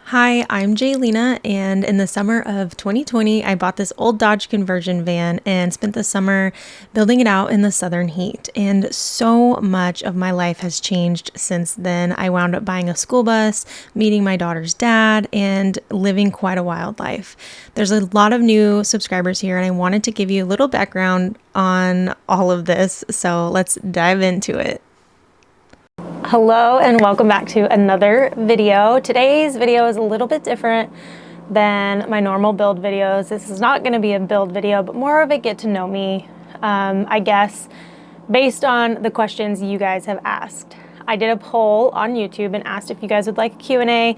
Hi, I'm Jaylena, and in the summer of 2020, I bought this old Dodge conversion van and spent the summer building it out in the southern heat. And so much of my life has changed since then. I wound up buying a school bus, meeting my daughter's dad, and living quite a wild life. There's a lot of new subscribers here, and I wanted to give you a little background on all of this. So let's dive into it. Hello and welcome back to another video. Today's video is a little bit different than my normal build videos. This is not going to be a build video, but more of a get to know me, I guess, based on the questions you guys have asked. I did a poll on YouTube and asked if you guys would like a Q&A,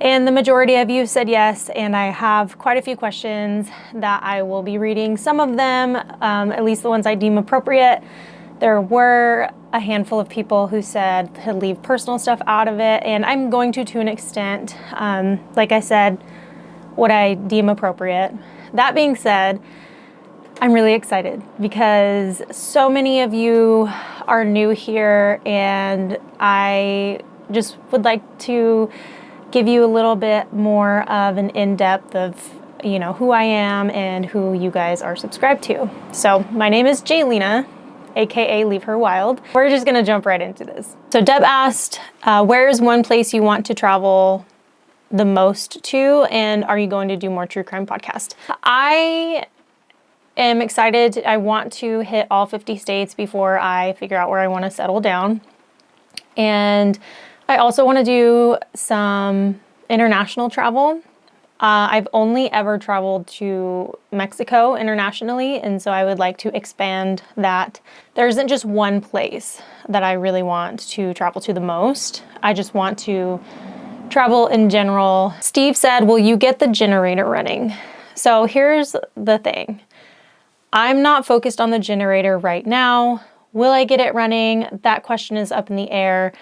and the majority of you said yes, and I have quite a few questions that I will be reading. Some of them, at least the ones I deem appropriate. There were a handful of people who said to leave personal stuff out of it, and I'm going to an extent. Like I said, what I deem appropriate. That being said, I'm really excited because so many of you are new here, and I just would like to give you a little bit more of an in-depth of who I am and who you guys are subscribed to. So my name is Jaylena, aka Leave Her Wild. We're just gonna jump right into this. So Deb asked, where is one place you want to travel the most to, and are you going to do more true crime podcasts? I am excited. I want to hit all 50 states before I figure out where I want to settle down. And I also want to do some international travel. I've only ever traveled to Mexico internationally, and so I would like to expand that. There isn't just one place that I really want to travel to the most. I just want to travel in general. Steve said, will you get the generator running? So here's the thing. I'm not focused on the generator right now. Will I get it running? That question is up in the air.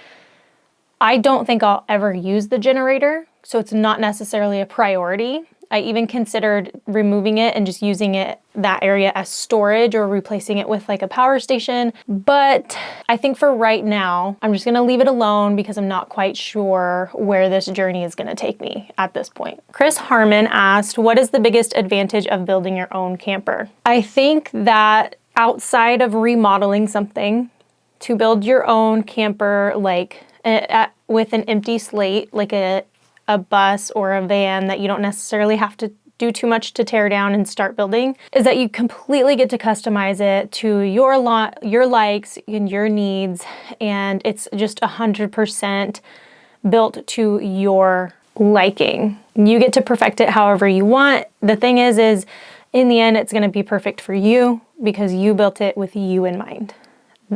I don't think I'll ever use the generator, so it's not necessarily a priority. I even considered removing it and just using that area as storage or replacing it with like a power station. But I think for right now, I'm just gonna leave it alone because I'm not quite sure where this journey is gonna take me at this point. Chris Harmon asked, what is the biggest advantage of building your own camper? I think that outside of remodeling something, to build your own camper with an empty slate, like a bus or a van that you don't necessarily have to do too much to tear down and start building, is that you completely get to customize it to your likes and your needs, and it's just 100% built to your liking. You get to perfect it however you want. The thing is in the end, it's going to be perfect for you because you built it with you in mind.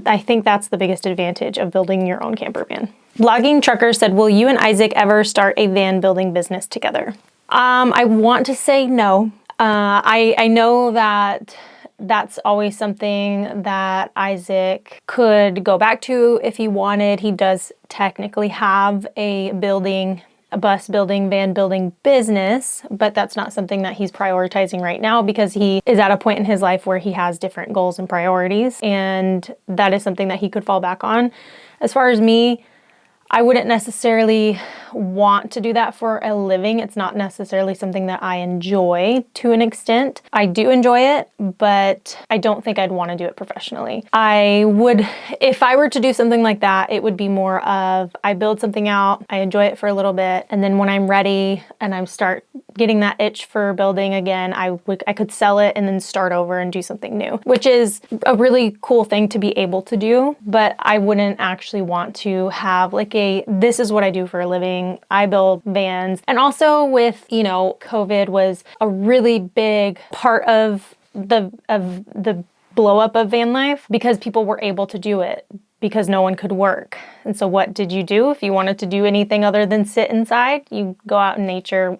I think that's the biggest advantage of building your own camper van. Blogging Trucker said, will you and Isaac ever start a van building business together? I want to say no. I know that that's always something that Isaac could go back to if he wanted. He does technically have a bus building, van building business, but that's not something that he's prioritizing right now because he is at a point in his life where he has different goals and priorities, and that is something that he could fall back on. As far as me, I wouldn't necessarily want to do that for a living. It's not necessarily something that I enjoy to an extent. I do enjoy it, but I don't think I'd want to do it professionally. If I were to do something like that, it would be more of I build something out, I enjoy it for a little bit, and then when I'm ready and I start getting that itch for building again, I could sell it and then start over and do something new, which is a really cool thing to be able to do, but I wouldn't actually want to have this is what I do for a living. I build vans. And also with, COVID was a really big part of the blow up of van life because people were able to do it because no one could work. And so what did you do? If you wanted to do anything other than sit inside, you go out in nature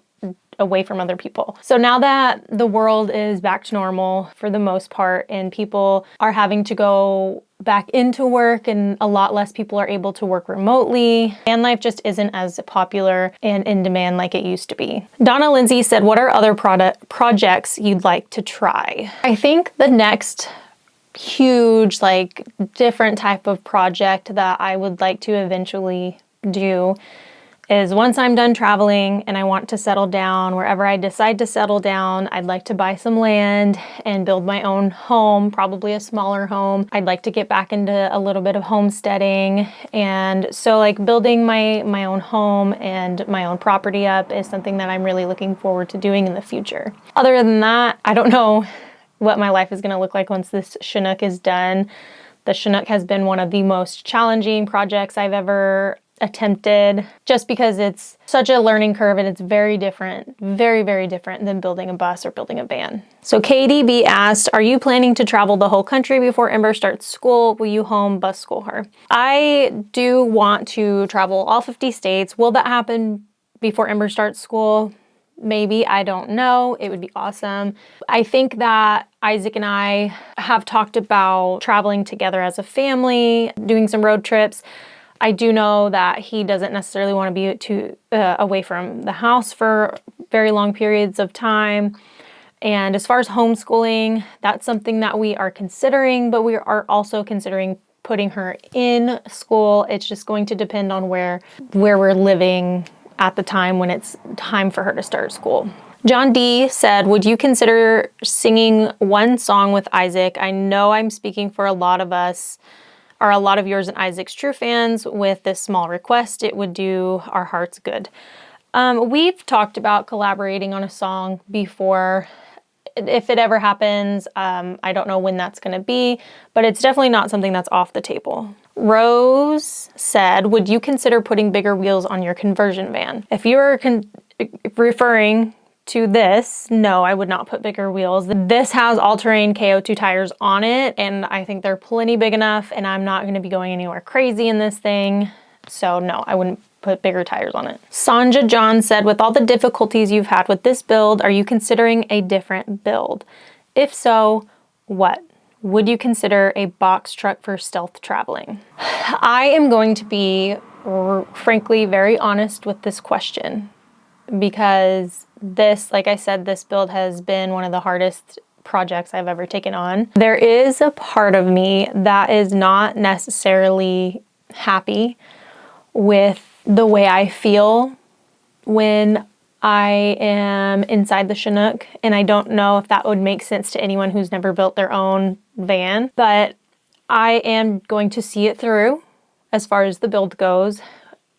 away from other people. So now that the world is back to normal for the most part and people are having to go back into work and a lot less people are able to work remotely, van life just isn't as popular and in demand like it used to be. Donna Lindsay said, what are other projects you'd like to try? I think the next huge, different type of project that I would like to eventually do is once I'm done traveling and I want to settle down, wherever I decide to settle down, I'd like to buy some land and build my own home, probably a smaller home. I'd like to get back into a little bit of homesteading. And so like building my own home and my own property up is something that I'm really looking forward to doing in the future. Other than that, I don't know what my life is going to look like once this Chinook is done. The Chinook has been one of the most challenging projects I've ever attempted, just because it's such a learning curve and it's very different, very, very different than building a bus or building a van. So KDB asked, are you planning to travel the whole country before Ember starts school? Will you home bus school her? I do want to travel all 50 states. Will that happen before Ember starts school? Maybe, I don't know. It would be awesome. I think that Isaac and I have talked about traveling together as a family, doing some road trips. I do know that he doesn't necessarily want to be away from the house for very long periods of time. And as far as homeschooling, that's something that we are considering, but we are also considering putting her in school. It's just going to depend on where we're living at the time when it's time for her to start school. John D said, would you consider singing one song with Isaac? I know I'm speaking for a lot of us, or a lot of yours and Isaac's true fans with this small request. It would do our hearts good. We've talked about collaborating on a song before. If it ever happens, I don't know when that's going to be, but it's definitely not something that's off the table. Rose said, would you consider putting bigger wheels on your conversion van? If you're referring to this, no, I would not put bigger wheels. This has all-terrain KO2 tires on it, and I think they're plenty big enough, and I'm not going to be going anywhere crazy in this thing. So no, I wouldn't put bigger tires on it. Sanja John said, with all the difficulties you've had with this build, are you considering a different build? If so, what? Would you consider a box truck for stealth traveling? I am going to be, frankly, very honest with this question, because this, like I said, this build has been one of the hardest projects I've ever taken on. There is a part of me that is not necessarily happy with the way I feel when I am inside the Chinook, and I don't know if that would make sense to anyone who's never built their own van, but I am going to see it through as far as the build goes,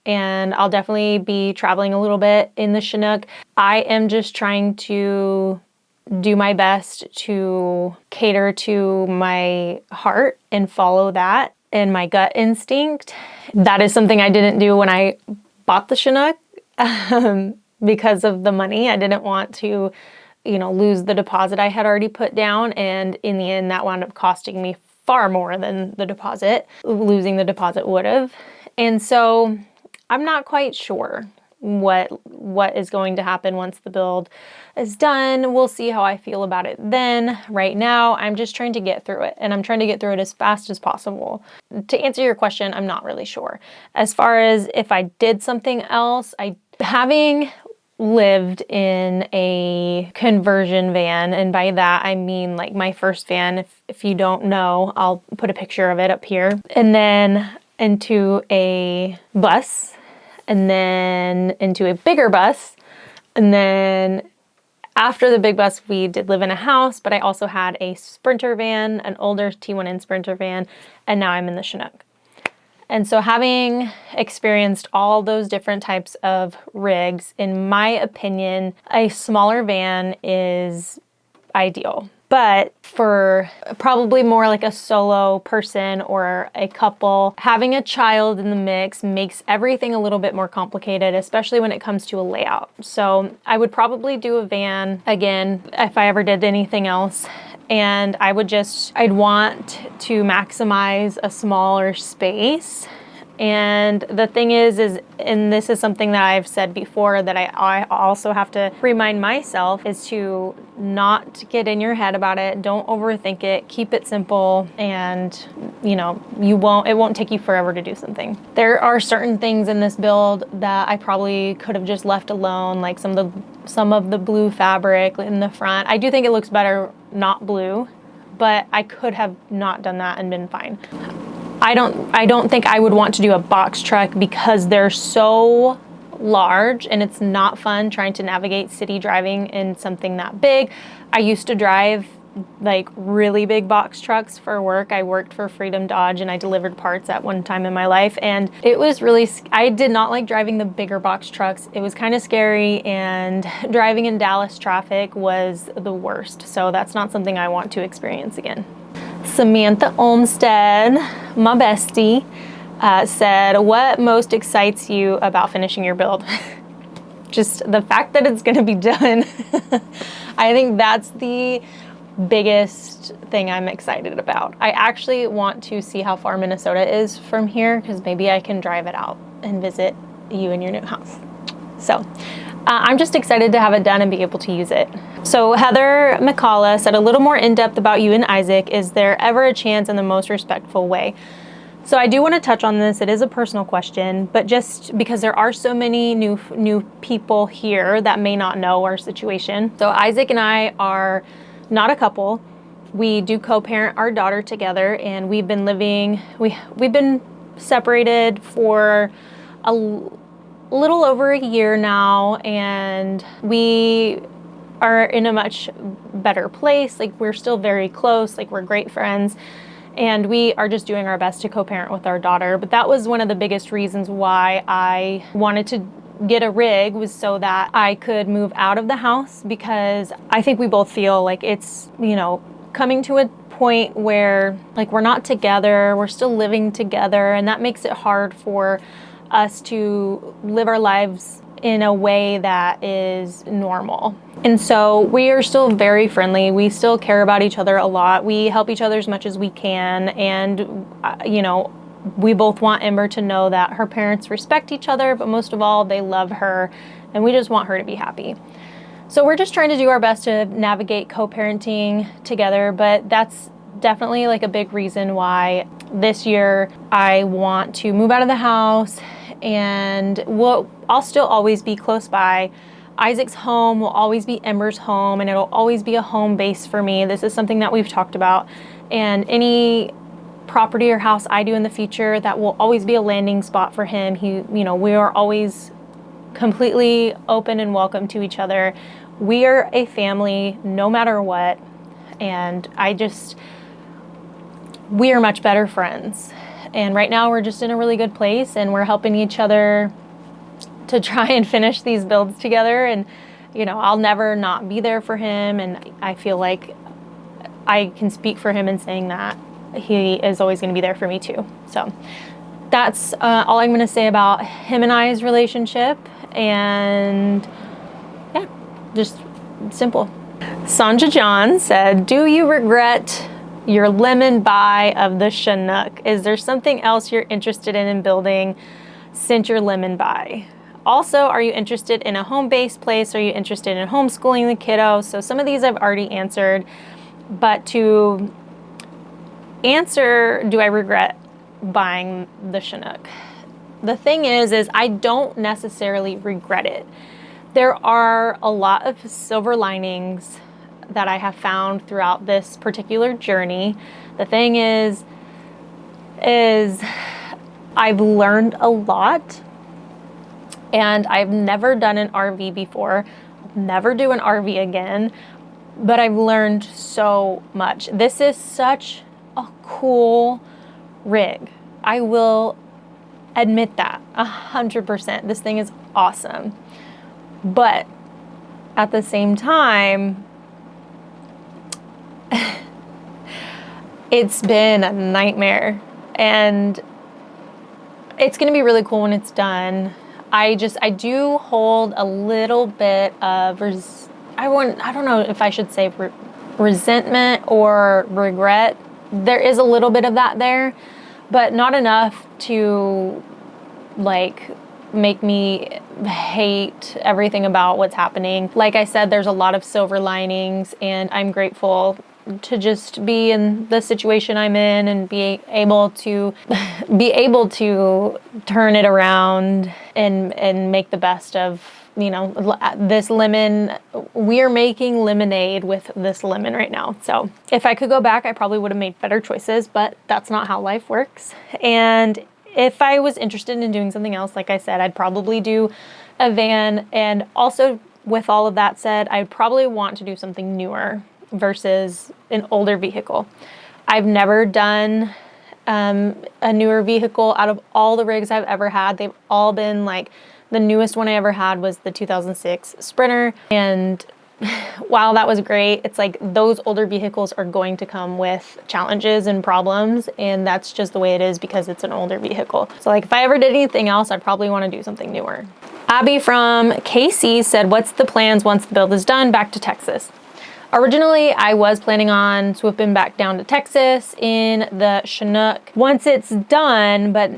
and I'll definitely be traveling a little bit in the Chinook. I am just trying to do my best to cater to my heart and follow that and my gut instinct. That is something I didn't do when I bought the Chinook. Because of the money. I didn't want to, lose the deposit I had already put down. And in the end, that wound up costing me far more than the deposit. Losing the deposit would have. And so I'm not quite sure what is going to happen once the build is done. We'll see how I feel about it then. Right now, I'm just trying to get through it, and I'm trying to get through it as fast as possible. To answer your question, I'm not really sure. As far as if I did something else, having lived in a conversion van, and by that I mean like my first van, if you don't know, I'll put a picture of it up here, and then into a bus, and then into a bigger bus, and then after the big bus we did live in a house, but I also had a Sprinter van, an older T1N Sprinter van, and now I'm in the Chinook. And so having experienced all those different types of rigs, in my opinion, a smaller van is ideal. But for probably more like a solo person or a couple, having a child in the mix makes everything a little bit more complicated, especially when it comes to a layout. So I would probably do a van again if I ever did anything else. And I'd want to maximize a smaller space. And the thing is, and this is something that I've said before that I also have to remind myself, is to not get in your head about it. Don't overthink it. Keep it simple, and it won't take you forever to do something. There are certain things in this build that I probably could have just left alone, like some of the blue fabric in the front. I do think it looks better not blue, but I could have not done that and been fine. I don't think I would want to do a box truck because they're so large, and it's not fun trying to navigate city driving in something that big. I used to drive like really big box trucks for work. I worked for Freedom Dodge and I delivered parts at one time in my life, and it was really, I did not like driving the bigger box trucks. It was kind of scary, and driving in Dallas traffic was the worst. So that's not something I want to experience again. Samantha Olmsted, my bestie, said, what most excites you about finishing your build? Just the fact that it's going to be done. I think that's the biggest thing I'm excited about. I actually want to see how far Minnesota is from here, because maybe I can drive it out and visit you in your new house. So I'm just excited to have it done and be able to use it. So Heather McCullough said, a little more in depth about you and Isaac. Is there ever a chance in the most respectful way? So I do want to touch on this. It is a personal question, but just because there are so many new people here that may not know our situation. So Isaac and I are not a couple. We do co-parent our daughter together, and we've been living, we've been separated for a little over a year now, and we are in a much better place. Like, we're still very close, like we're great friends, and we are just doing our best to co-parent with our daughter. But that was one of the biggest reasons why I wanted to get a rig, was so that I could move out of the house, because I think we both feel like it's, you know, coming to a point where like we're not together, we're still living together, and that makes it hard for us to live our lives in a way that is normal. And so we are still very friendly. We still care about each other a lot. We help each other as much as we can, and you know, we both want Ember to know that her parents respect each other, but most of all, they love her, and we just want her to be happy. So we're just trying to do our best to navigate co-parenting together, but that's definitely like a big reason why this year I want to move out of the house, and I'll still always be close by. Isaac's home will always be Ember's home, and it'll always be a home base for me. This is something that we've talked about, and any property or house I do in the future, that will always be a landing spot for him. We are always completely open and welcome to each other. We are a family no matter what, and we are much better friends. And right now we're just in a really good place, and we're helping each other to try and finish these builds together. And I'll never not be there for him, and I feel like I can speak for him in saying that he is always going to be there for me too. So that's all I'm going to say about him and I's relationship. And yeah, just simple. Sanja John said, do you regret your lemon buy of the Chinook? Is there something else you're interested in building since your lemon buy? Also, are you interested in a home-based place? Are you interested in homeschooling the kiddo? So some of these I've already answered, but to answer, do I regret buying the Chinook? The thing is I don't necessarily regret it. There are a lot of silver linings that I have found throughout this particular journey. The thing is I've learned a lot, and I've never done an RV before. I'll never do an RV again, but I've learned so much. This is such a cool rig. I will admit that 100%. This thing is awesome. But at the same time, it's been a nightmare, and it's going to be really cool when it's done. I do hold a little bit of, I don't know if I should say resentment or regret. There is a little bit of that there, but not enough to make me hate everything about what's happening. Like I said, there's a lot of silver linings, and I'm grateful to just be in the situation I'm in and be able to turn it around and make the best of this lemon. We're making lemonade with this lemon right now. So if I could go back, I probably would have made better choices, but that's not how life works. And if I was interested in doing something else, like I said, I'd probably do a van. And also with all of that said, I'd probably want to do something newer versus an older vehicle. I've never done a newer vehicle. Out of all the rigs I've ever had, they've all been like, the newest one I ever had was the 2006 Sprinter. And while that was great, it's like those older vehicles are going to come with challenges and problems, and that's just the way it is because it's an older vehicle. So like if I ever did anything else, I'd probably want to do something newer. Abby from KC said, what's the plans once the build is done back to Texas? Originally, I was planning on swooping back down to Texas in the Chinook once it's done, but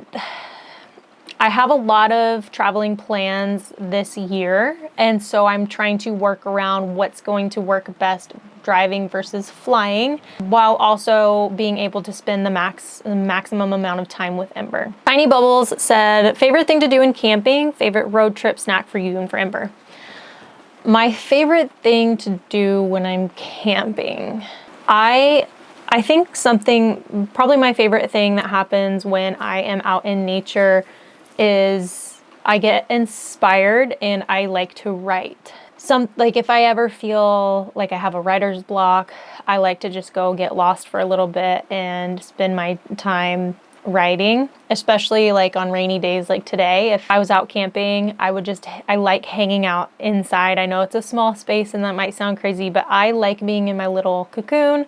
I have a lot of traveling plans this year, and so I'm trying to work around what's going to work best driving versus flying, while also being able to spend the maximum amount of time with Ember. Tiny Bubbles said, favorite thing to do in camping, favorite road trip snack for you and for Ember. My favorite thing to do when I'm camping, I think probably my favorite thing that happens when I am out in nature is I get inspired and I like to write. Like if I ever feel like I have a writer's block, I like to just go get lost for a little bit and spend my time writing, especially like on rainy days like today. If I was out camping, I like hanging out inside. I know it's a small space and that might sound crazy, but I like being in my little cocoon,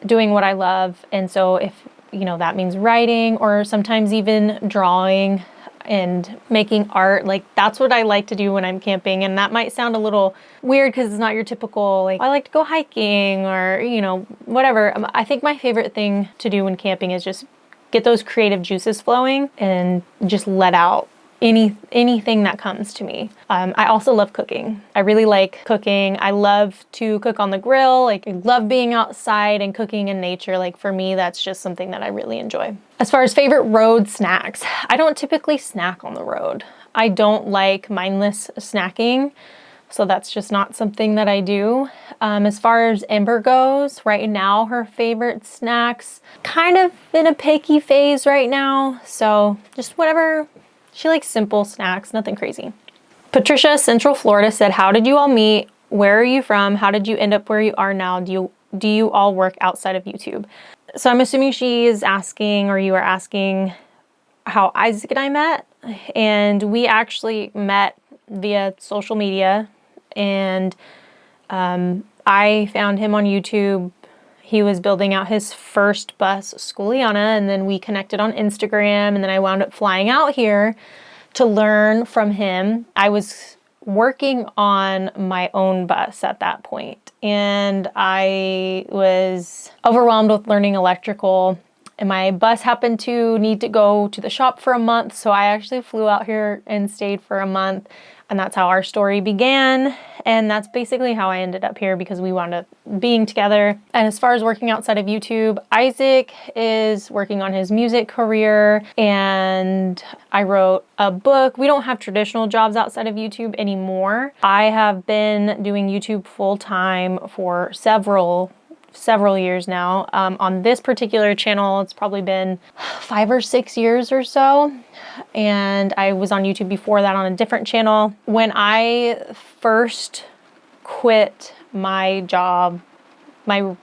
doing what I love. And so if, that means writing or sometimes even drawing and making art, like that's what I like to do when I'm camping. And that might sound a little weird because it's not your typical, like, I like to go hiking or, whatever. I think my favorite thing to do when camping is just get those creative juices flowing and just let out anything that comes to me. I also love cooking. I really like cooking. I love to cook on the grill. Like I love being outside and cooking in nature. Like for me, that's just something that I really enjoy. As far as favorite road snacks, I don't typically snack on the road. I don't like mindless snacking. So that's just not something that I do. As far as Ember goes, right now her favorite snacks, kind of in a picky phase right now. So just whatever. She likes simple snacks, nothing crazy. Patricia, Central Florida said, how did you all meet? Where are you from? How did you end up where you are now? Do you all work outside of YouTube? So I'm assuming she is asking, or you are asking, how Isaac and I met. And we actually met via social media. And I found him on YouTube. He was building out his first bus, Schooliana, and then we connected on Instagram, and then I wound up flying out here to learn from him. I was working on my own bus at that point, and I was overwhelmed with learning electrical, and my bus happened to need to go to the shop for a month, so I actually flew out here and stayed for a month. And that's how our story began. And that's basically how I ended up here because we wound up being together. And as far as working outside of YouTube, Isaac is working on his music career and I wrote a book. We don't have traditional jobs outside of YouTube anymore. I have been doing YouTube full time for several years now. On this particular channel, it's probably been 5 or 6 years or so. And I was on YouTube before that on a different channel. When I first quit my job, my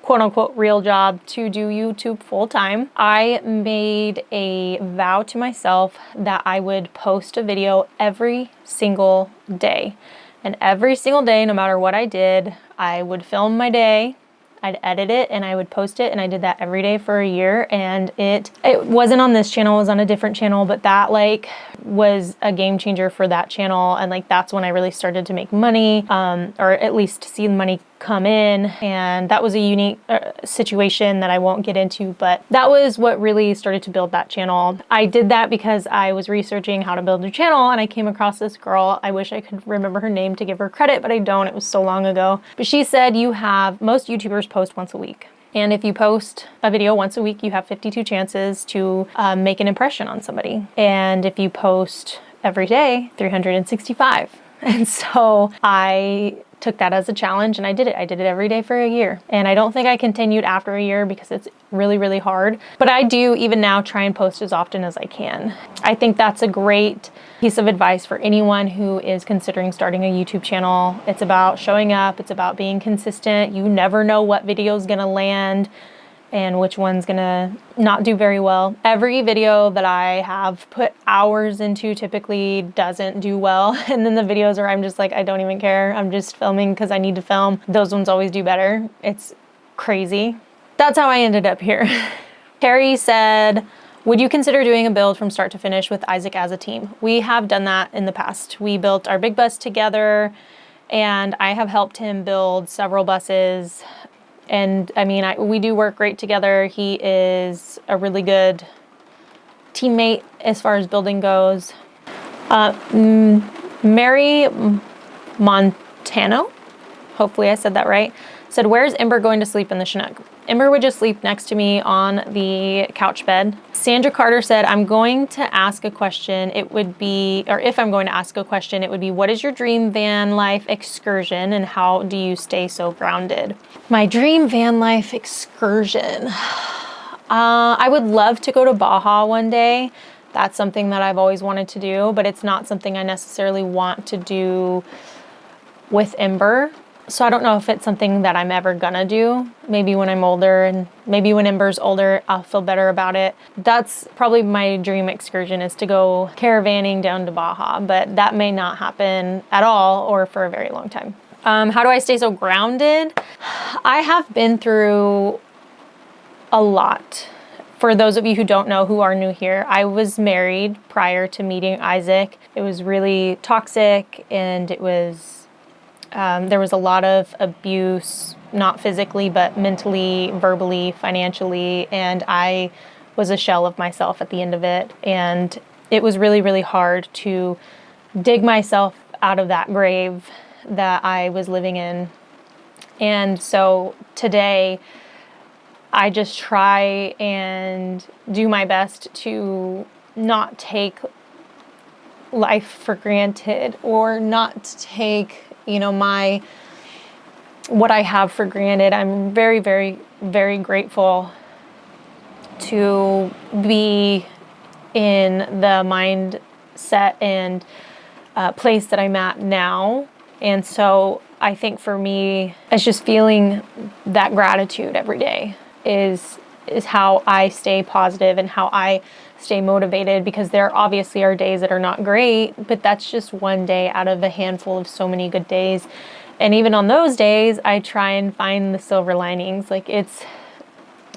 quote unquote real job to do YouTube full time, I made a vow to myself that I would post a video every single day. And every single day, no matter what I did, I would film my day, I'd edit it, and I would post it, and I did that every day for a year. And it wasn't on this channel, it was on a different channel, but that was a game changer for that channel. And that's when I really started to make money, or at least see the money come in. And that was a unique situation that I won't get into, but that was what really started to build that channel. I did that because I was researching how to build a channel and I came across this girl. I wish I could remember her name to give her credit, but I don't. It was so long ago. But she said most YouTubers post once a week. And if you post a video once a week, you have 52 chances to make an impression on somebody. And if you post every day, 365. And so I took that as a challenge and I did it. I did it every day for a year. And I don't think I continued after a year because it's really, really hard. But I do even now try and post as often as I can. I think that's a great piece of advice for anyone who is considering starting a YouTube channel. It's about showing up. It's about being consistent. You never know what video is going to land and which one's gonna not do very well. Every video that I have put hours into typically doesn't do well. And then the videos where I'm just like, I don't even care. I'm just filming because I need to film. Those ones always do better. It's crazy. That's how I ended up here. Terry said, would you consider doing a build from start to finish with Isaac as a team? We have done that in the past. We built our big bus together and I have helped him build several buses. And I mean, we do work great together. He is a really good teammate as far as building goes. Mary Montano, hopefully I said that right, said, where's Ember going to sleep in the Chinook? Ember would just sleep next to me on the couch bed. Sandra Carter said, I'm going to ask a question. It would be, or if I'm going to ask a question, it would be, what is your dream van life excursion and how do you stay so grounded? My dream van life excursion. I would love to go to Baja one day. That's something that I've always wanted to do, but it's not something I necessarily want to do with Ember. So I don't know if it's something that I'm ever gonna do. Maybe when I'm older and maybe when Ember's older, I'll feel better about it. That's probably my dream excursion, is to go caravanning down to Baja, but that may not happen at all or for a very long time. How do I stay so grounded? I have been through a lot. For those of you who don't know, who are new here, I was married prior to meeting Isaac. It was really toxic and it was there was a lot of abuse, not physically, but mentally, verbally, financially, and I was a shell of myself at the end of it. And it was really, really hard to dig myself out of that grave that I was living in. And so today, I just try and do my best to not take life for granted or not take what I have for granted. I'm very, very, very grateful to be in the mindset and place that I'm at now. And so I think for me, it's just feeling that gratitude every day is how I stay positive and how I stay motivated, because there obviously are days that are not great, but that's just one day out of a handful of so many good days. And even on those days, I try and find the silver linings. Like it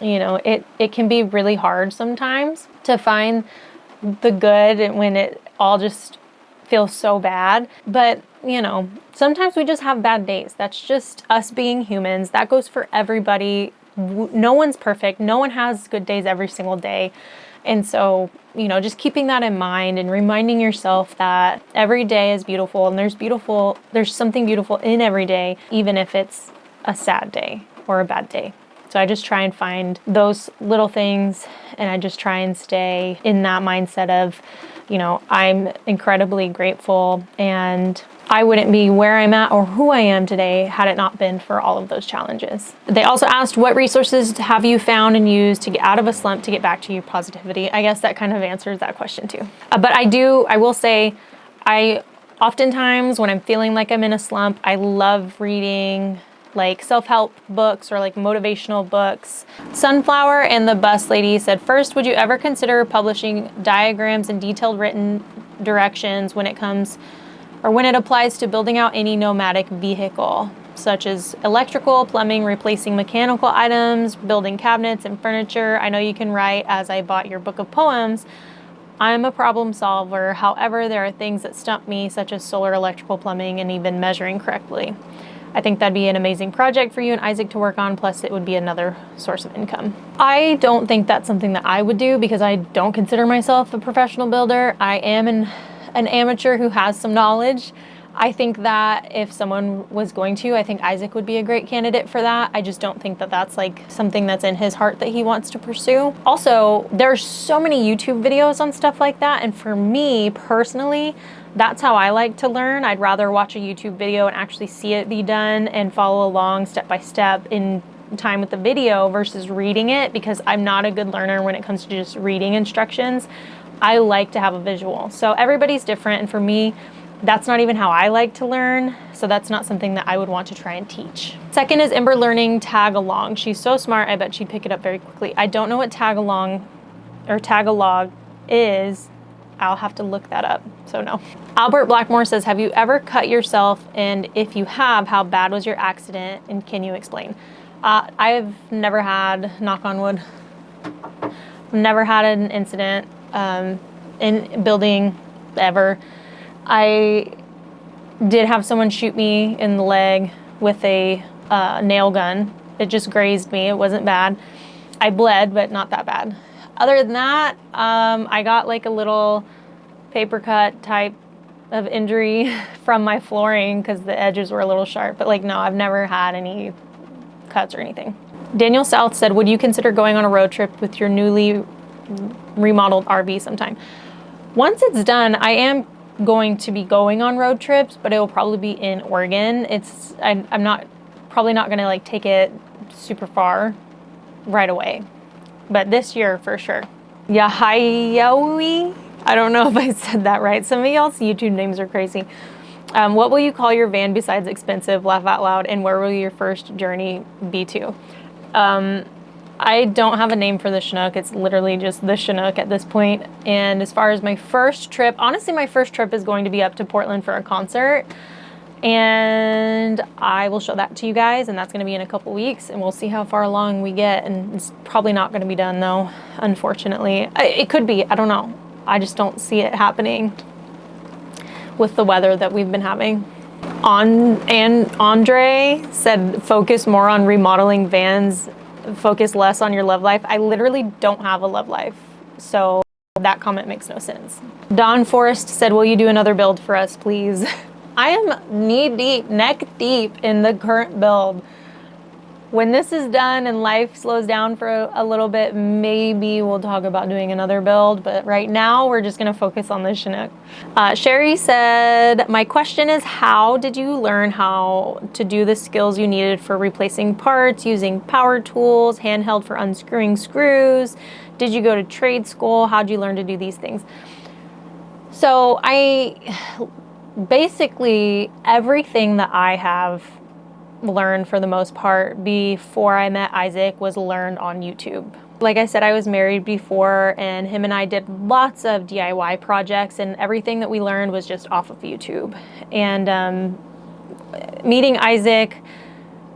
can be really hard sometimes to find the good when it all just feels so bad. But, sometimes we just have bad days. That's just us being humans. That goes for everybody. No one's perfect. No one has good days every single day. And so, just keeping that in mind and reminding yourself that every day is beautiful and there's something beautiful in every day, even if it's a sad day or a bad day. So I just try and find those little things and I just try and stay in that mindset of, I'm incredibly grateful and I wouldn't be where I'm at or who I am today had it not been for all of those challenges. They also asked, what resources have you found and used to get out of a slump to get back to your positivity? I guess that kind of answers that question too. But I will say, I oftentimes when I'm feeling like I'm in a slump, I love reading like self-help books or like motivational books. Sunflower and the Bus Lady said, first, would you ever consider publishing diagrams and detailed written directions when it applies to building out any nomadic vehicle, such as electrical, plumbing, replacing mechanical items, building cabinets and furniture? I know you can write, as I bought your book of poems. I'm a problem solver. However, there are things that stump me, such as solar, electrical, plumbing, and even measuring correctly. I think that'd be an amazing project for you and Isaac to work on, plus it would be another source of income. I don't think that's something that I would do because I don't consider myself a professional builder. I am an amateur who has some knowledge. I think that if someone was going to, I think Isaac would be a great candidate for that. I just don't think that that's like something that's in his heart that he wants to pursue. Also, there's so many YouTube videos on stuff like that. And for me personally, that's how I like to learn. I'd rather watch a YouTube video and actually see it be done and follow along step by step in time with the video versus reading it, because I'm not a good learner when it comes to just reading instructions. I like to have a visual. So everybody's different, and for me, that's not even how I like to learn, so that's not something that I would want to try and teach. Second is Ember learning tag along. She's so smart, I bet she'd pick it up very quickly. I don't know what tag along or tagalog is. I'll have to look that up, so no. Albert Blackmore says, have you ever cut yourself? And if you have, how bad was your accident? And can you explain? I've never had, knock on wood, never had an incident in building ever. I did have someone shoot me in the leg with a nail gun. It just grazed me. It wasn't bad. I bled, but not that bad. Other than that, I got like a little paper cut type of injury from my flooring because the edges were a little sharp. But like, no, I've never had any cuts or anything. Daniel South said, would you consider going on a road trip with your newly remodeled RV sometime? Once it's done, I am going to be going on road trips, but it will probably be in Oregon. I'm probably not gonna like take it super far right away, but this year for sure. Yahayawi, I don't know if I said that right. Some of y'all's YouTube names are crazy. What will you call your van besides expensive? Laugh out loud. And where will your first journey be to? I don't have a name for the Chinook. It's literally just the Chinook at this point. And as far as my first trip, honestly, my first trip is going to be up to Portland for a concert. And I will show that to you guys. And that's going to be in a couple weeks. And we'll see how far along we get. And it's probably not going to be done, though, unfortunately. It could be. I don't know. I just don't see it happening with the weather that we've been having. And Andre said, focus more on remodeling vans, focus less on your love life. I literally don't have a love life, so that comment makes no sense. Don Forrest said, will you do another build for us, please? I am knee deep, neck deep in the current build. When this is done and life slows down for a little bit, maybe we'll talk about doing another build, but right now we're just gonna focus on the Chinook. Sherry said, my question is, how did you learn how to do the skills you needed for replacing parts, using power tools, handheld for unscrewing screws? Did you go to trade school? How did you learn to do these things? So basically everything that I have learned for the most part before I met Isaac was learned on YouTube. Like I said, I was married before, and him and I did lots of DIY projects, and everything that we learned was just off of YouTube. And meeting Isaac,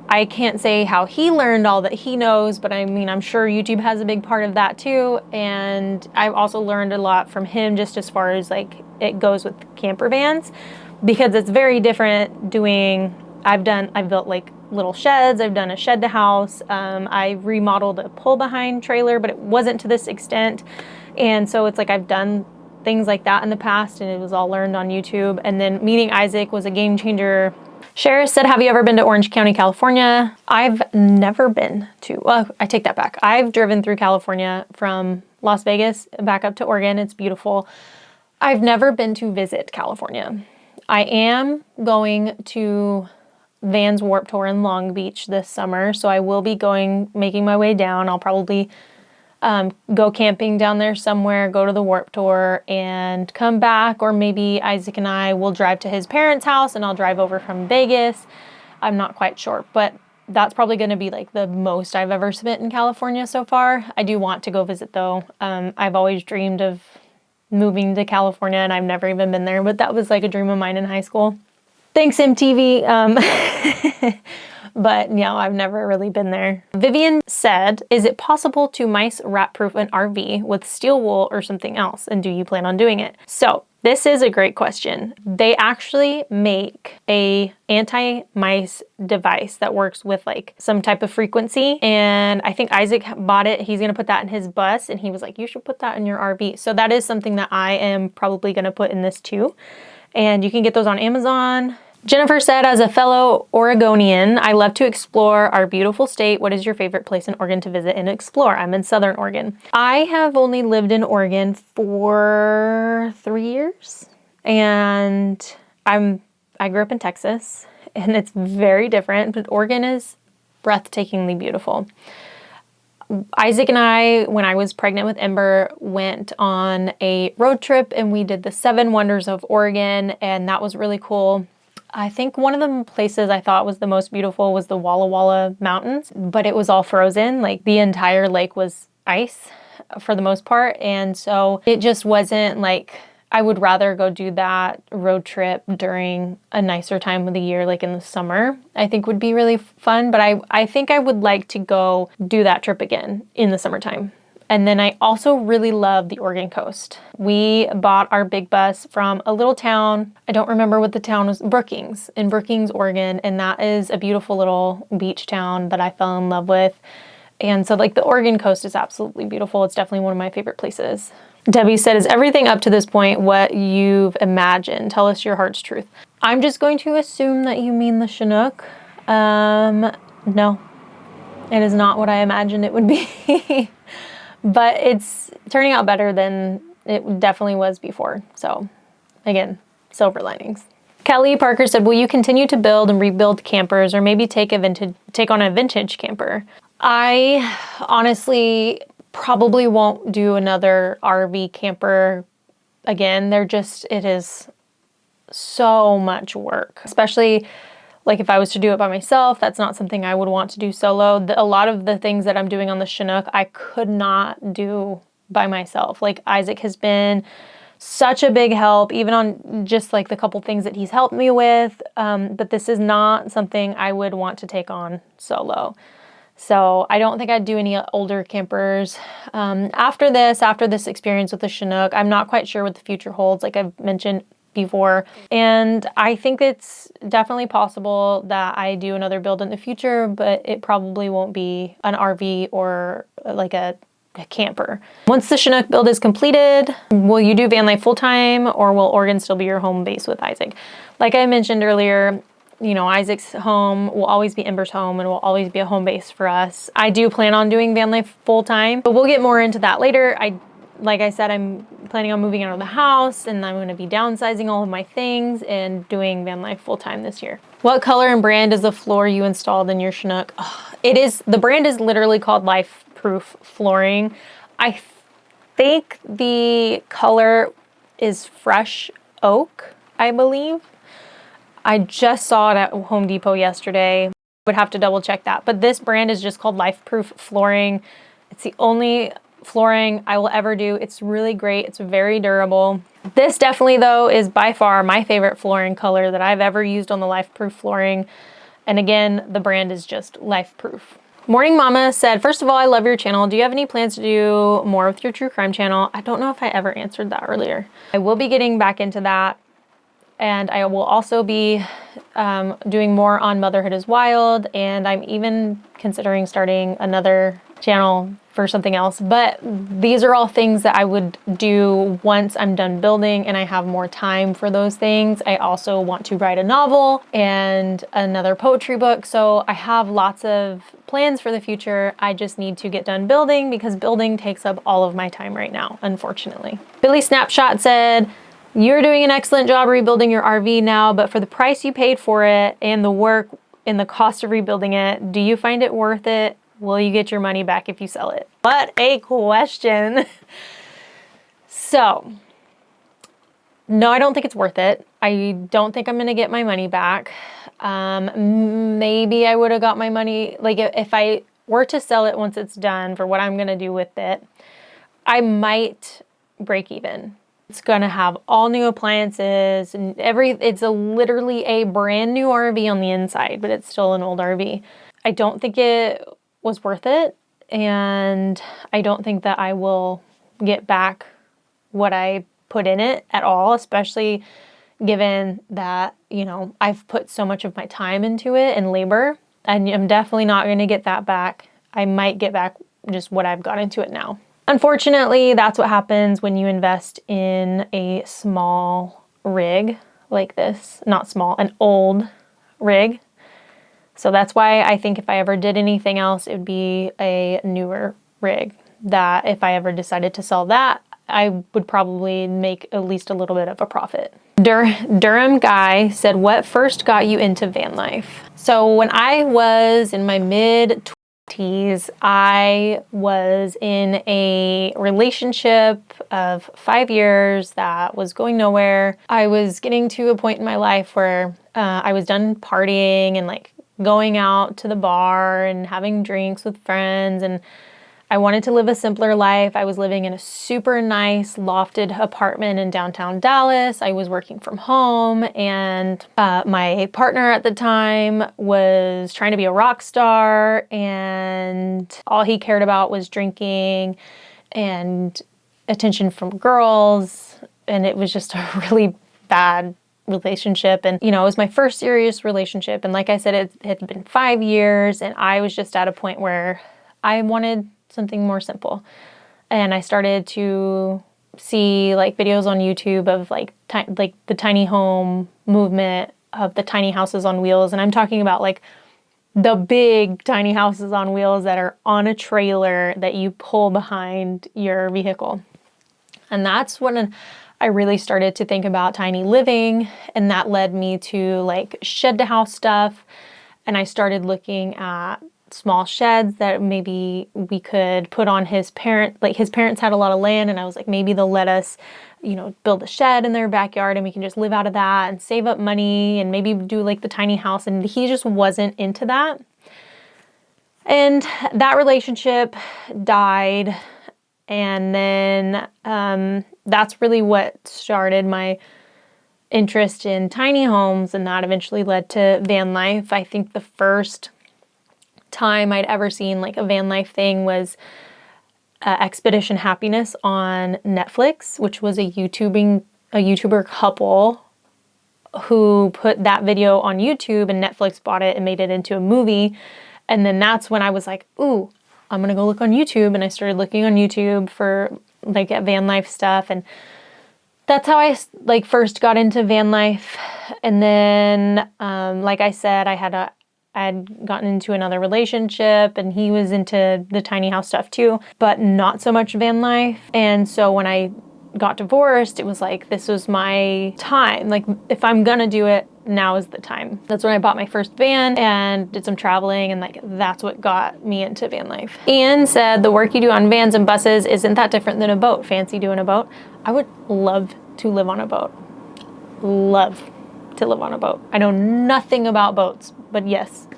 I can't say how he learned all that he knows, but I mean, I'm sure YouTube has a big part of that too. And I've also learned a lot from him just as far as like it goes with camper vans, because it's very different doing, I've built like little sheds. I've done a shed to house. I remodeled a pull behind trailer, but it wasn't to this extent. And so it's like I've done things like that in the past, and it was all learned on YouTube. And then meeting Isaac was a game changer. Shara said, have you ever been to Orange County, California? I've never been to, well, I take that back. I've driven through California from Las Vegas back up to Oregon. It's beautiful. I've never been to visit California. I am going to Vans Warped Tour in Long Beach this summer, so I will be making my way down. I'll probably go camping down there somewhere, go to the Warped Tour, and come back. Or maybe Isaac and I will drive to his parents' house, and I'll drive over from Vegas. I'm not quite sure, but that's probably going to be like the most I've ever spent in California so far. I do want to go visit, though. I've always dreamed of moving to California, and I've never even been there, but that was like a dream of mine in high school. Thanks, MTV. But no, I've never really been there. Vivian said, is it possible to mice rat-proof an RV with steel wool or something else? And do you plan on doing it? So this is a great question. They actually make a anti-mice device that works with like some type of frequency. And I think Isaac bought it. He's gonna put that in his bus, and he was like, you should put that in your RV. So that is something that I am probably gonna put in this too. And you can get those on Amazon. Jennifer said, as a fellow Oregonian, I love to explore our beautiful state. What is your favorite place in Oregon to visit and explore? I'm in Southern Oregon. I have only lived in Oregon for 3 years. And I grew up in Texas, and it's very different, but Oregon is breathtakingly beautiful. Isaac and I, when I was pregnant with Ember, went on a road trip and we did the 7 Wonders of Oregon, and that was really cool. I think one of the places I thought was the most beautiful was the Walla Walla Mountains, but it was all frozen. Like the entire lake was ice for the most part. And so it just wasn't like, I would rather go do that road trip during a nicer time of the year, like in the summer. I think would be really fun, but I think I would like to go do that trip again in the summertime. And then I also really love the Oregon coast. We bought our big bus from a little town. I don't remember what the town was, Brookings, in Brookings, Oregon. And that is a beautiful little beach town that I fell in love with. And so like the Oregon coast is absolutely beautiful. It's definitely one of my favorite places. Debbie said, is everything up to this point what you've imagined? Tell us your heart's truth. I'm just going to assume that you mean the Chinook. No, it is not what I imagined it would be. But it's turning out better than it definitely was before. So again, silver linings. Kelly Parker said, will you continue to build and rebuild campers or maybe take on a vintage camper? I honestly probably won't do another RV camper again. It is so much work, especially like if I was to do it by myself. That's not something I would want to do solo. A lot of the things that I'm doing on the Chinook, I could not do by myself. Like Isaac has been such a big help, even on just like the couple things that he's helped me with. But this is not something I would want to take on solo. So I don't think I'd do any older campers. After this experience with the Chinook, I'm not quite sure what the future holds, like I've mentioned before. And I think it's definitely possible that I do another build in the future, but it probably won't be an RV or like a camper. Once the Chinook build is completed, will you do van life full time, or will Oregon still be your home base with Isaac? Like I mentioned earlier, you know, Isaac's home will always be Ember's home and will always be a home base for us. I do plan on doing van life full time, but we'll get more into that later. Like I said, I'm planning on moving out of the house, and I'm going to be downsizing all of my things and doing van life full time this year. What color and brand is the floor you installed in your Chinook? Oh, the brand is literally called Life Proof Flooring. I think the color is fresh oak, I believe. I just saw it at Home Depot yesterday. Would have to double check that. But this brand is just called Life Proof Flooring. It's the only flooring I will ever do. It's really great. It's very durable. This definitely though is by far my favorite flooring color that I've ever used on the Life Proof flooring. And again, the brand is just Life Proof. Morning Mama said, first of all, I love your channel. Do you have any plans to do more with your true crime channel? I don't know if I ever answered that earlier. I will be getting back into that. And I will also be doing more on Motherhood is Wild, and I'm even considering starting another channel for something else. But these are all things that I would do once I'm done building and I have more time for those things. I also want to write a novel and another poetry book. So I have lots of plans for the future. I just need to get done building because building takes up all of my time right now, unfortunately. Billy Snapshot said, you're doing an excellent job rebuilding your RV now, but for the price you paid for it and the work and the cost of rebuilding it, do you find it worth it? Will you get your money back if you sell it? What a question. So, no, I don't think it's worth it. I don't think I'm going to get my money back. Maybe I would have got my money, like if I were to sell it once it's done for what I'm going to do with it, I might break even. It's gonna have all new appliances and it's literally a brand new RV on the inside, but it's still an old RV. I don't think it was worth it, and I don't think that I will get back what I put in it at all, especially given that, you know, I've put so much of my time into it and labor, and I'm definitely not gonna get that back. I might get back just what I've got into it now. Unfortunately, that's what happens when you invest in a small rig like this. Not small, an old rig. So that's why I think if I ever did anything else, it would be a newer rig. That if I ever decided to sell that, I would probably make at least a little bit of a profit. Durham Guy said, what first got you into van life? So when I was in my mid-20s, I was in a relationship of 5 years that was going nowhere. I was getting to a point in my life where I was done partying and like going out to the bar and having drinks with friends, and I wanted to live a simpler life. I was living in a super nice lofted apartment in downtown Dallas. I was working from home, and my partner at the time was trying to be a rock star, and all he cared about was drinking and attention from girls, and it was just a really bad relationship. And, it was my first serious relationship, and like I said, it had been 5 years, and I was just at a point where I wanted something more simple. And I started to see like videos on YouTube of like the tiny home movement, of the tiny houses on wheels. And I'm talking about like the big tiny houses on wheels that are on a trailer that you pull behind your vehicle. And that's when I really started to think about tiny living, and that led me to like shed to house stuff. And I started looking at small sheds that maybe we could put on his parents had a lot of land, and I was like, maybe they'll let us, build a shed in their backyard and we can just live out of that and save up money and maybe do like the tiny house. And he just wasn't into that. And that relationship died. And then that's really what started my interest in tiny homes, and that eventually led to van life. I think the first time I'd ever seen like a van life thing was Expedition Happiness on Netflix, which was a YouTuber couple who put that video on YouTube, and Netflix bought it and made it into a movie. And then that's when I was like, ooh, I'm gonna go look on YouTube. And I started looking on YouTube for like van life stuff, and that's how I like first got into van life. And then like I said, I had gotten into another relationship, and he was into the tiny house stuff too, but not so much van life. And so when I got divorced, it was like, this was my time. Like, if I'm gonna do it, now is the time. That's when I bought my first van and did some traveling, and like that's what got me into van life. Ian said, the work you do on vans and buses, isn't that different than a boat? Fancy doing a boat? I would love to live on a boat. Love to live on a boat. I know nothing about boats, but yes,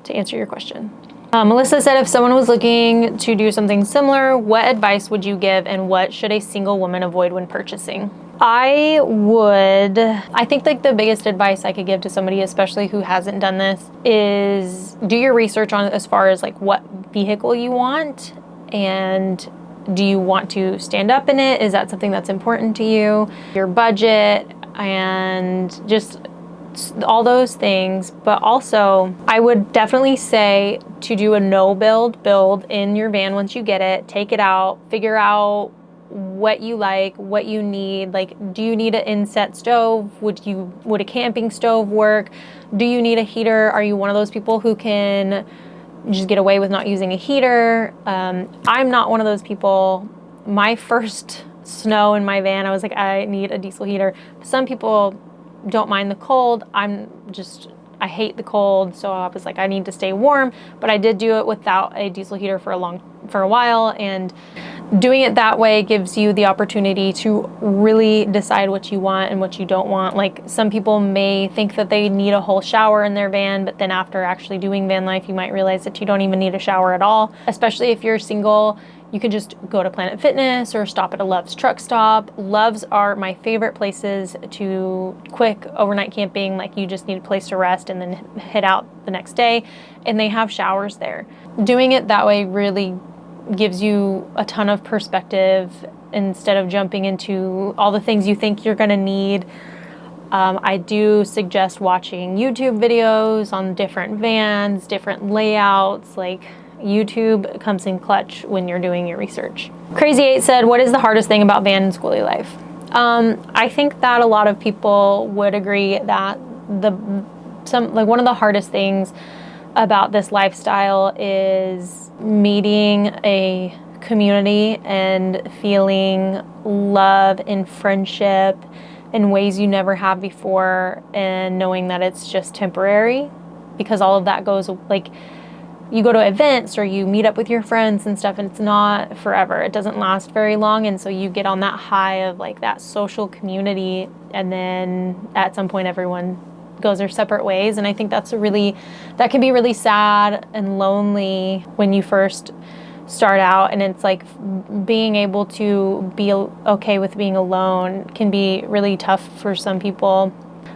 to answer your question. Melissa said, if someone was looking to do something similar, what advice would you give, and what should a single woman avoid when purchasing? I think like the biggest advice I could give to somebody, especially who hasn't done this, is do your research on as far as like what vehicle you want, and do you want to stand up in it? Is that something that's important to you? Your budget, and just all those things. But also, I would definitely say to do a no build in your van once you get it. Take it out, figure out what you like, what you need. Like, do you need an inset stove? Would a camping stove work? Do you need a heater? Are you one of those people who can just get away with not using a heater? I'm not one of those people. My first snow in my van, I was like, I need a diesel heater. Some people don't mind the cold. I hate the cold, so I was like, I need to stay warm. But I did do it without a diesel heater for a while, and doing it that way gives you the opportunity to really decide what you want and what you don't want. Like, some people may think that they need a whole shower in their van, but then after actually doing van life, you might realize that you don't even need a shower at all. Especially if you're single, you could just go to Planet Fitness or stop at a Love's truck stop. Love's are my favorite places to quick overnight camping. Like, you just need a place to rest and then head out the next day, and they have showers there. Doing it that way really gives you a ton of perspective instead of jumping into all the things you think you're gonna need. I do suggest watching YouTube videos on different vans, different layouts. Like, YouTube comes in clutch when you're doing your research. Crazy 8 said, what is the hardest thing about van and schoolie life? I think that a lot of people would agree that one of the hardest things about this lifestyle is meeting a community and feeling love and friendship in ways you never have before, and knowing that it's just temporary, because all of that goes, like, you go to events or you meet up with your friends and stuff, and it's not forever. It doesn't last very long. And so you get on that high of like that social community, and then at some point everyone goes their separate ways. And I think that can be really sad and lonely when you first start out. And it's like being able to be okay with being alone can be really tough for some people.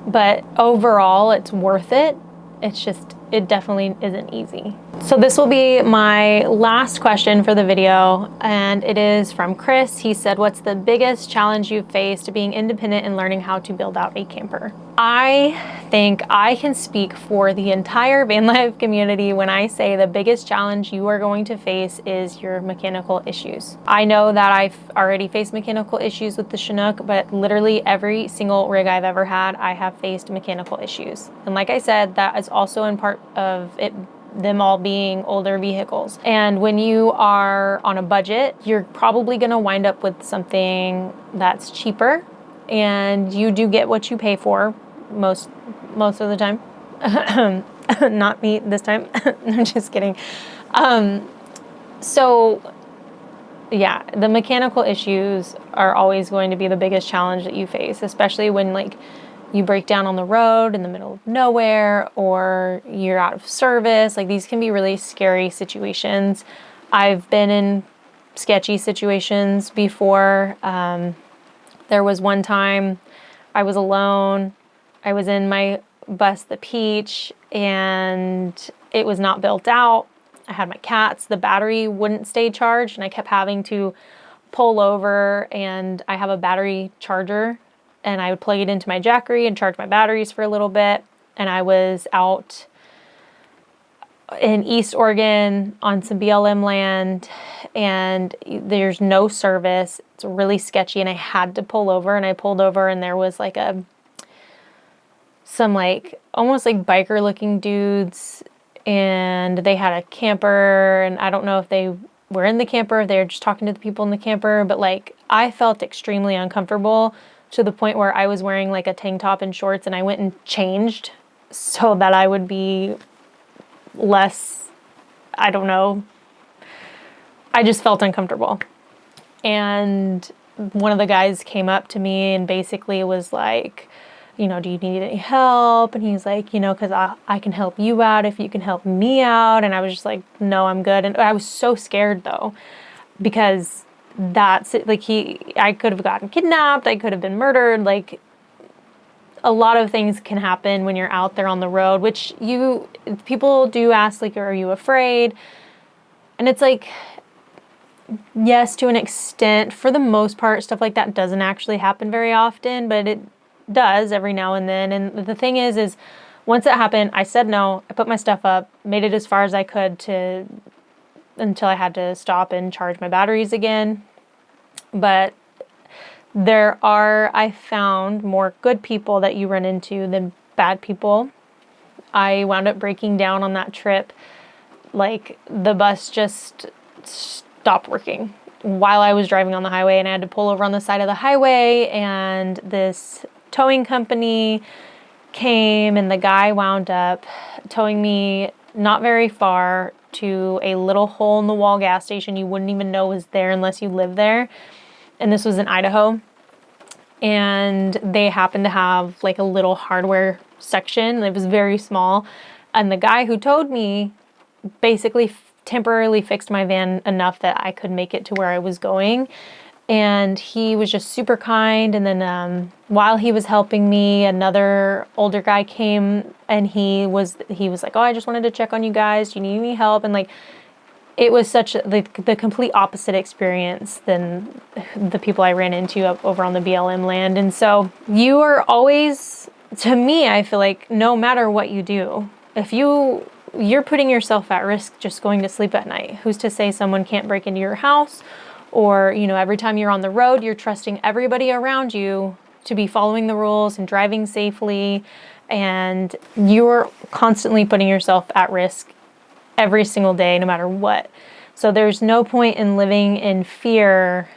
But overall, it's worth it. It's just, it definitely isn't easy. So this will be my last question for the video, and it is from Chris. He said, what's the biggest challenge you've faced being independent and learning how to build out a camper? I think I can speak for the entire van life community when I say the biggest challenge you are going to face is your mechanical issues. I know that I've already faced mechanical issues with the Chinook, but literally every single rig I've ever had, I have faced mechanical issues. And like I said, that is also in part of it, them all being older vehicles. And when you are on a budget, you're probably gonna wind up with something that's cheaper, and you do get what you pay for most of the time. Not me this time. I'm just kidding. So yeah, the mechanical issues are always going to be the biggest challenge that you face, especially when like you break down on the road in the middle of nowhere, or you're out of service. Like, these can be really scary situations. I've been in sketchy situations before. There was one time I was alone. I was in my bus, the Peach, and it was not built out. I had my cats. The battery wouldn't stay charged, and I kept having to pull over, and I have a battery charger, and I would plug it into my Jackery and charge my batteries for a little bit. And I was out in East Oregon on some BLM land, and there's no service. It's really sketchy, and I had to pull over, and I pulled over, and there was like some like almost like biker looking dudes, and they had a camper, and I don't know if they were in the camper, if they were just talking to the people in the camper, but like I felt extremely uncomfortable to the point where I was wearing like a tank top and shorts, and I went and changed so that I would be less, I don't know, I just felt uncomfortable. And one of the guys came up to me and basically was like, you know, do you need any help? And he's like, you know, because I can help you out if you can help me out. And I was just like, no, I'm good. And I was so scared though, because that's it. Like I could have gotten kidnapped. I could have been murdered. Like, a lot of things can happen when you're out there on the road, which people do ask, like, are you afraid? And it's like, yes, to an extent. For the most part, stuff like that doesn't actually happen very often, but it does every now and then. And the thing is once it happened, I said no. I put my stuff up, made it as far as I could until I had to stop and charge my batteries again. But I found more good people that you run into than bad people. I wound up breaking down on that trip. Like, the bus just stopped working while I was driving on the highway, and I had to pull over on the side of the highway, and this towing company came, and the guy wound up towing me not very far to a little hole in the wall gas station you wouldn't even know was there unless you live there. And this was in Idaho. And they happened to have like a little hardware section. It was very small. And the guy who towed me basically temporarily fixed my van enough that I could make it to where I was going. And he was just super kind. And then while he was helping me, another older guy came, and he was like, oh, I just wanted to check on you guys. Do you need any help? And like, it was such the complete opposite experience than the people I ran into over on the BLM land. And so you are always, to me, I feel like no matter what you do, if you're putting yourself at risk just going to sleep at night. Who's to say someone can't break into your house? Or, you know, every time you're on the road, you're trusting everybody around you to be following the rules and driving safely. And you're constantly putting yourself at risk every single day, no matter what. So there's no point in living in fear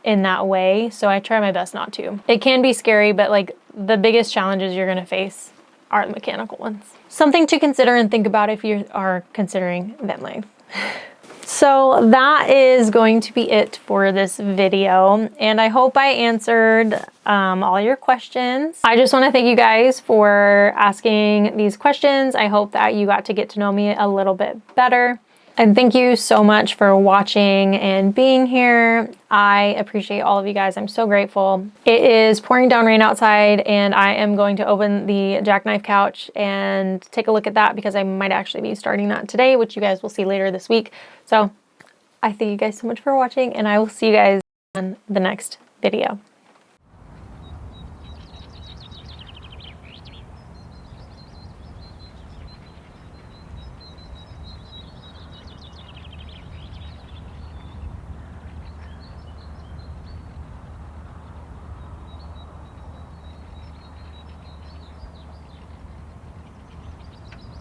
in that way. So I try my best not to. It can be scary, but like the biggest challenges you're going to face are the mechanical ones. Something to consider and think about if you are considering van life. So that is going to be it for this video, and I hope I answered all your questions. I just want to thank you guys for asking these questions. I hope that you got to get to know me a little bit better. And thank you so much for watching and being here. I appreciate all of you guys. I'm so grateful. It is pouring down rain outside, and I am going to open the jackknife couch and take a look at that because I might actually be starting that today, which you guys will see later this week. So I thank you guys so much for watching, and I will see you guys on the next video.